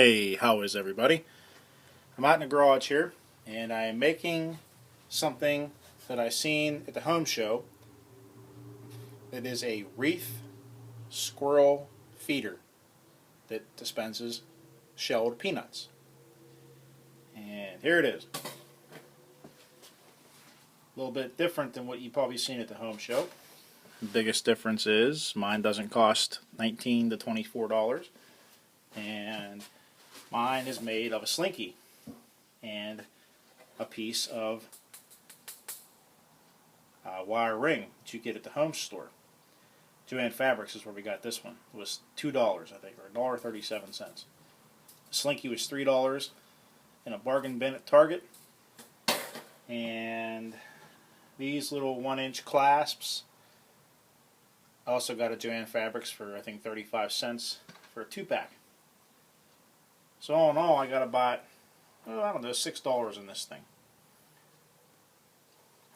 Hey, how is everybody? I'm out in the garage here, and I am making something that I seen at the home show. It is a wreath squirrel feeder that dispenses shelled peanuts. And here it is. A little bit different than what you've probably seen at the home show. The biggest difference is mine doesn't cost $19 to $24, and mine is made of a slinky and a piece of wire ring that you get at the home store. Joann Fabrics is where we got this one. It was $2, I think, or $1.37. The slinky was $3 in a bargain bin at Target. And these little 1-inch clasps, I also got at Joann Fabrics for, I think, 35 cents for a 2-pack. So all in all, I got about, I don't know, $6 in this thing.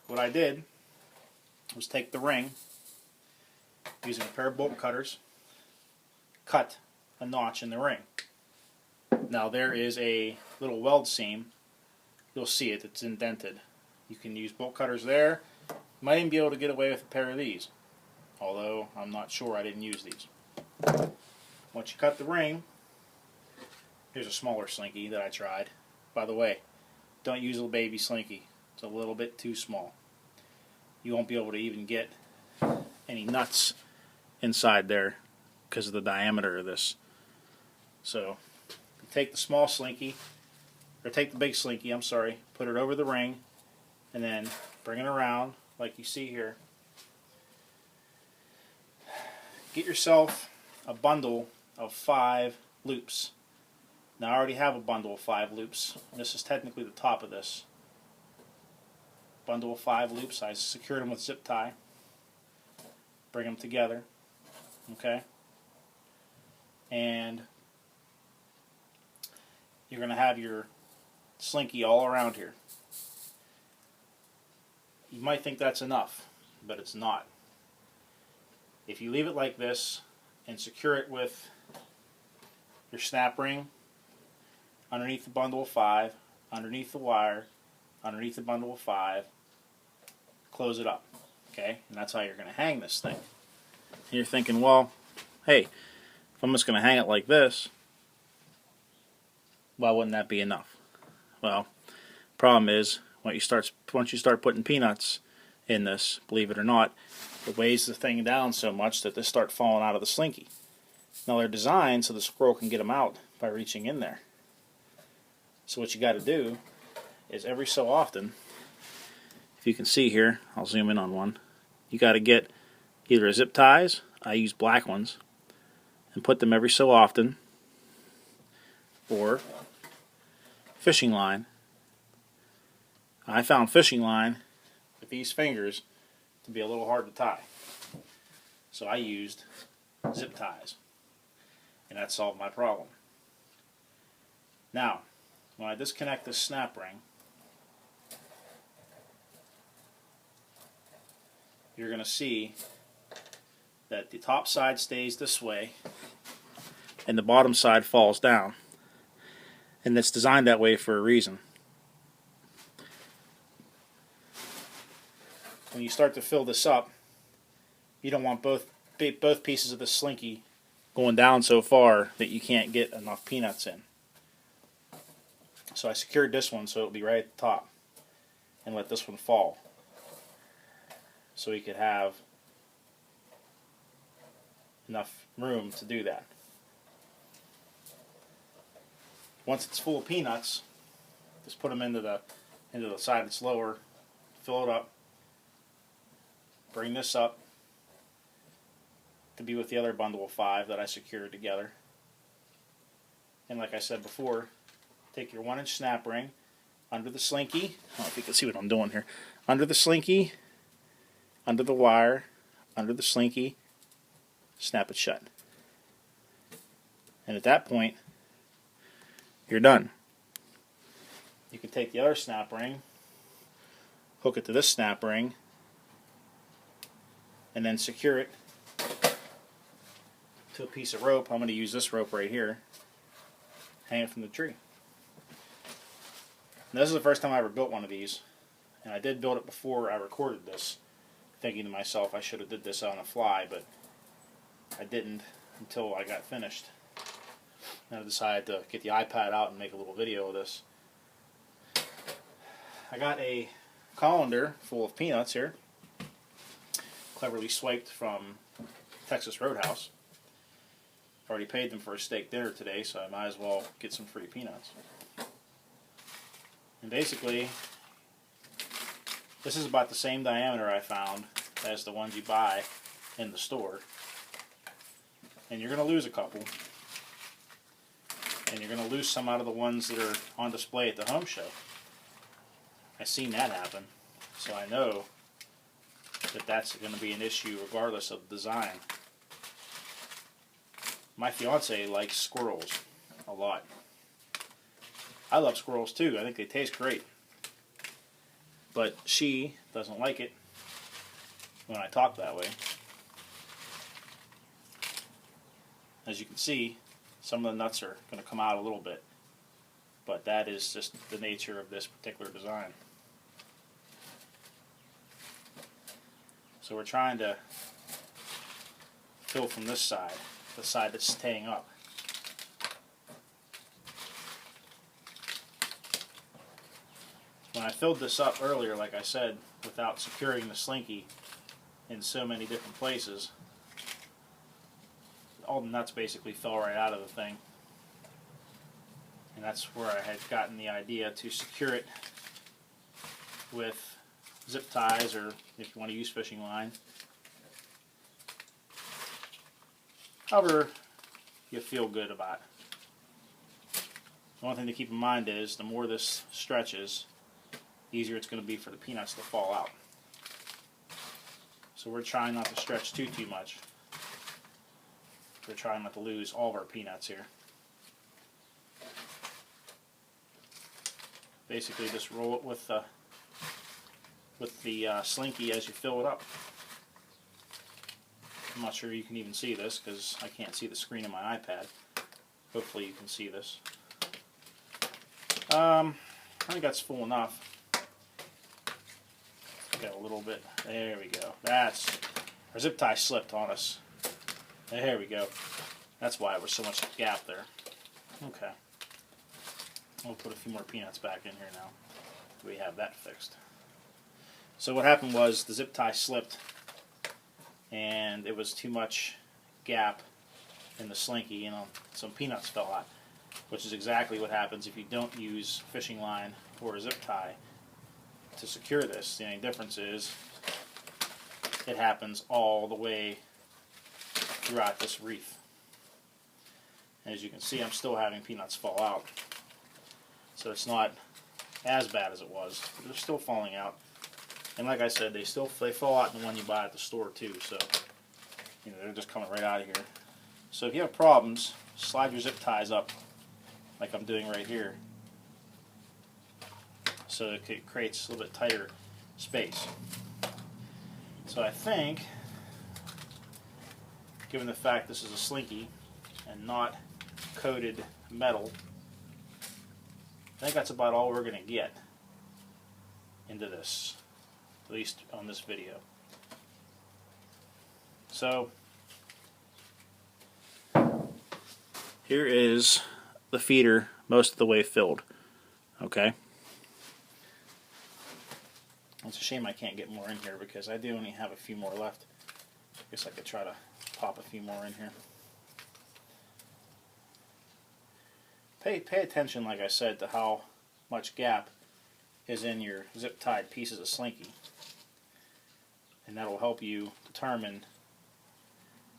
What I did was take the ring, using a pair of bolt cutters, cut a notch in the ring. Now there is a little weld seam. You'll see it, it's indented. You can use bolt cutters there. You might even be able to get away with a pair of these, although I'm not sure, I didn't use these. Once you cut the ring, here's a smaller slinky that I tried. By the way, don't use a baby slinky. It's a little bit too small. You won't be able to even get any nuts inside there because of the diameter of this. So, you take the small slinky, or take the big slinky, I'm sorry, put it over the ring, and then bring it around like you see here. Get yourself a bundle of 5 loops. Now I already have a bundle of 5 loops. This is technically the top of this. Bundle of 5 loops. I secured them with zip tie. Bring them together. Okay? And you're going to have your slinky all around here. You might think that's enough, but it's not. If you leave it like this and secure it with your snap ring underneath the bundle of 5, underneath the wire, underneath the bundle of 5, close it up. Okay? And that's how you're going to hang this thing. And you're thinking, well, hey, if I'm just going to hang it like this, why wouldn't that be enough? Well, problem is, once you start putting peanuts in this, believe it or not, it weighs the thing down so much that they start falling out of the slinky. Now they're designed so the squirrel can get them out by reaching in there. So what you got to do is every so often, if you can see here, I'll zoom in on one, you got to get either a zip ties, I use black ones, and put them every so often, or fishing line. I found fishing line with these fingers to be a little hard to tie. So I used zip ties. And that solved my problem. Now, when I disconnect this snap ring, you're going to see that the top side stays this way and the bottom side falls down. And it's designed that way for a reason. When you start to fill this up, you don't want both pieces of the slinky going down so far that you can't get enough peanuts in. So I secured this one so it'll be right at the top and let this one fall so we could have enough room to do that. Once it's full of peanuts, just put them into the side that's lower, fill it up, bring this up to be with the other bundle of 5 that I secured together. And like I said before, take your 1-inch snap ring under the slinky. I don't know if you can see what I'm doing here. Under the slinky, under the wire, under the slinky, snap it shut. And at that point, you're done. You can take the other snap ring, hook it to this snap ring, and then secure it to a piece of rope. I'm going to use this rope right here. hang it from the tree. Now, this is the first time I ever built one of these, and I did build it before I recorded this, thinking to myself I should have did this on the fly, but I didn't until I got finished. And I decided to get the iPad out and make a little video of this. I got a colander full of peanuts here, cleverly swiped from Texas Roadhouse. Already paid them for a steak dinner today, so I might as well get some free peanuts. And basically, this is about the same diameter I found as the ones you buy in the store. And you're going to lose a couple. And you're going to lose some out of the ones that are on display at the home show. I've seen that happen, so I know that that's going to be an issue regardless of the design. My fiance likes squirrels a lot. I love squirrels too. I think they taste great. But she doesn't like it when I talk that way. As you can see, some of the nuts are going to come out a little bit. But that is just the nature of this particular design. So we're trying to fill from this side, the side that's staying up. When I filled this up earlier, like I said, without securing the slinky in so many different places, all the nuts basically fell right out of the thing. And that's where I had gotten the idea to secure it with zip ties, or if you want to use fishing line. However you feel good about it. The one thing to keep in mind is the more this stretches, the easier it's going to be for the peanuts to fall out. So we're trying not to stretch too much. We're trying not to lose all of our peanuts here. Basically just roll it with the slinky as you fill it up. I'm not sure you can even see this because I can't see the screen of my iPad. Hopefully you can see this. I think that's full enough. Got a little bit. There we go. That's our zip tie slipped on us. There we go. That's why there was so much gap there. Okay. We'll put a few more peanuts back in here now. We have that fixed. So what happened was the zip tie slipped and it was too much gap in the slinky and some peanuts fell out, which is exactly what happens if you don't use fishing line or a zip tie to secure this. The only difference is it happens all the way throughout this wreath. As you can see, I'm still having peanuts fall out. So it's not as bad as it was, but they're still falling out. And like I said, they fall out in the one you buy at the store too, so they're just coming right out of here. So if you have problems, slide your zip ties up like I'm doing right here, so it creates a little bit tighter space. So I think, given the fact this is a slinky and not coated metal, I think that's about all we're going to get into this, at least on this video. So here is the feeder most of the way filled. Okay. It's a shame I can't get more in here because I do only have a few more left. I guess I could try to pop a few more in here. Pay attention, like I said, to how much gap is in your zip-tied pieces of slinky. And that'll help you determine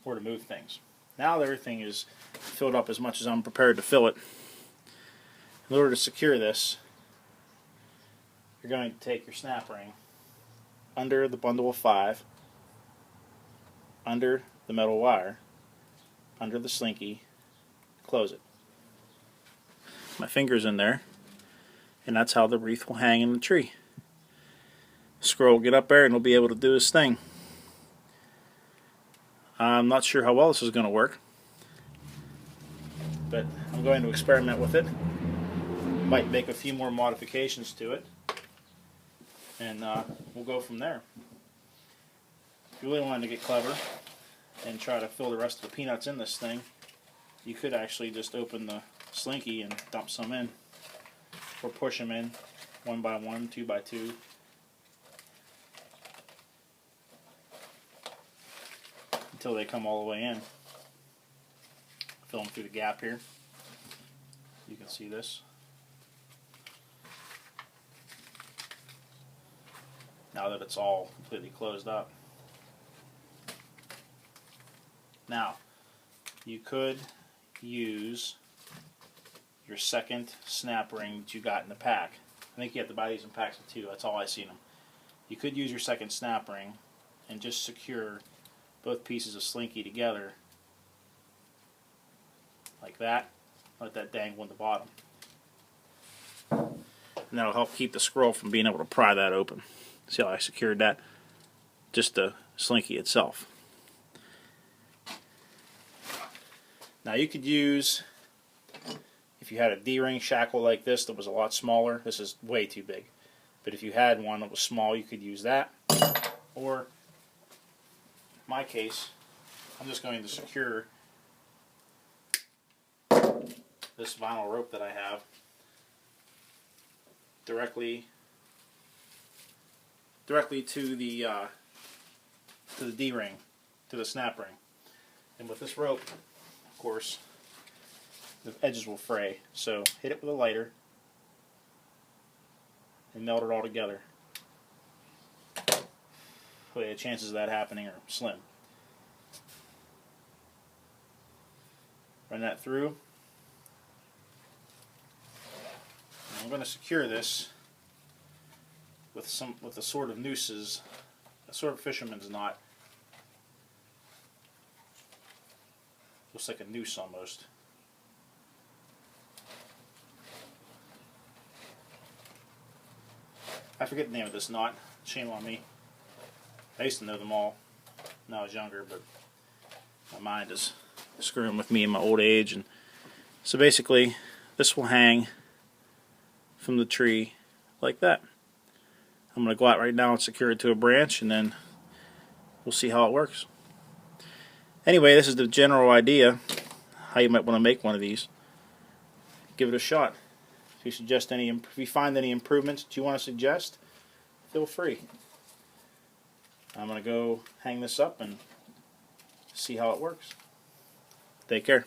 where to move things. Now that everything is filled up as much as I'm prepared to fill it, in order to secure this, you're going to take your snap ring under the bundle of 5, under the metal wire, under the slinky, close it. My finger's in there, and that's how the wreath will hang in the tree. Squirrel will get up there and he'll be able to do his thing. I'm not sure how well this is going to work, but I'm going to experiment with it. Might make a few more modifications to it, and we'll go from there. If you really wanted to get clever and try to fill the rest of the peanuts in this thing, you could actually just open the slinky and dump some in, or push them in one by one, two by two. Until they come all the way in. Fill them through the gap here. You can see this. Now that it's all completely closed up. Now, you could use your second snap ring that you got in the pack. I think you have to buy these in packs of 2. That's all I seen them. You could use your second snap ring and just secure both pieces of slinky together like that. Let that dangle in the bottom. And that'll help keep the squirrel from being able to pry that open. See how I secured that? Just the slinky itself. Now you could use, if you had a D-ring shackle like this that was a lot smaller, this is way too big, but if you had one that was small, you could use that. Or, in my case, I'm just going to secure this vinyl rope that I have directly to the D-ring, to the snap ring. And with this rope, of course, the edges will fray. So hit it with a lighter and melt it all together. The chances of that happening are slim. Run that through. And I'm going to secure this with a sort of nooses, a sort of fisherman's knot. Looks like a noose almost. I forget the name of this knot. Shame on me. I used to know them all when I was younger, but my mind is screwing with me in my old age. And so basically, this will hang from the tree like that. I'm going to go out right now and secure it to a branch, and then we'll see how it works. Anyway, this is the general idea how you might want to make one of these. Give it a shot. If you find any improvements that you want to suggest, feel free. I'm going to go hang this up and see how it works. Take care.